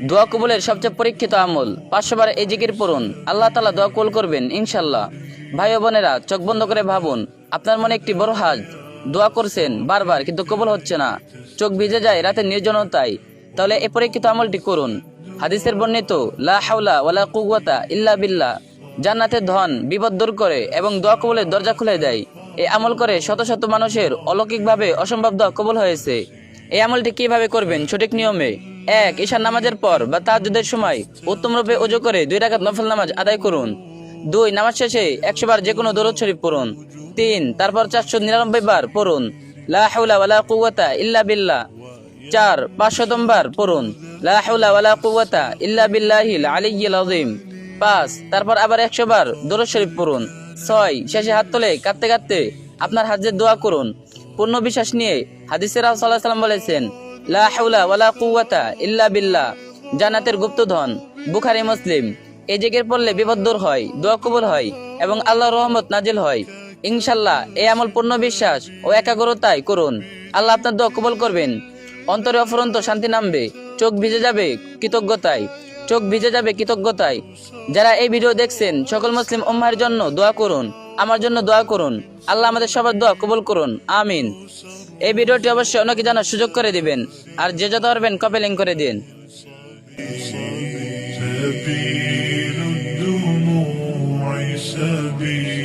দোয়া কবুলের সবচেয়ে পরীক্ষিত আমল 500 বার এই জিকির পড়ুন, আল্লাহ তাআলা দোয়া কবুল করবেন ইনশাআল্লাহ। ভাই ও বোনেরা, চোখ বন্ধ করে ভাবুন, আপনার মনে একটি বড় হাজ, দোয়া করছেন বারবার কিন্তু কবুল হচ্ছে না, চোখ ভিজে যায় রাতের নির্জনতায়। তাহলে এই পরীক্ষিত আমলটি করুন। হাদিসের বর্ণিত লা হাওলা ওয়ালা কুওয়াতা ইল্লা বিল্লাহ জান্নাতের ধন বিপদ দূর করে এবং দোয়া কবুলের দরজা খুলে দেয়। এই আমল করে শত শত মানুষের অলৌকিকভাবে অসম্ভব দোয়া কবুল হয়েছে। এই আমলটি কিভাবে করবেন? সঠিক নিয়মে। 1. ঈশার নামাজের পর বা তাহাজ্জুদের সময় উত্তম রূপে ওযু করে 2 রাকাত নফল নামাজ আদায় করুন। 2. নামাজ শেষে 100 বার যে কোনো দরুদ শরীফ পড়ুন। 3. তারপর 499 বার পড়ুন লা হাওলা ওয়ালা কুওয়াতা ইল্লা বিল্লাহ। 4. 500 বার পড়ুন লা হাওলা ওয়ালা কুওয়াতা ইল্লা বিল্লাহিল আলিয়্যিল আযীম। 5. তারপর আবার 100 বার দরুদ শরীফ পড়ুন। 6. শেষে হাত তুলে কাঁদতে কাঁদতে আপনার হাজ্জের দোয়া করুন। পূর্ণ বিশ্বাস নিয়ে হাদিসে রাসূল সাল্লাল্লাহু আলাইহি ওয়াসাল্লাম বলেছেন, লা হাওলা ওয়ালা কুওয়াতা ইল্লা বিল্লাহ জান্নাতের গুপ্তধন। বুখারী মুসলিম। এই জিকির পড়লে বিপদ দূর হয়, দোয়া কবুল হয় এবং আল্লাহর রহমত নাজিল হয়। ইনশাআল্লাহ এই আমল পূর্ণ বিশ্বাস ও একাগ্রতায় করুন, আল্লাহ আপনার দোয়া কবুল করবেন। অন্তরে অফুরন্ত শান্তি নামবে, চোখ ভিজে যাবে কৃতজ্ঞতায়। যারা এই ভিডিও দেখছেন সকল মুসলিম উম্মাহর জন্য দোয়া করুন, আমার জন্য দোয়া করুন। আল্লাহ আমাদের সবার দোয়া কবুল করুন, আমিন। এই ভিডিওটি অবশ্যই অন্যকে জানার সুযোগ করে দিবেন, আর যে যত পারবেন কপি লিংক করে দিন। سبيل الدموع سبيل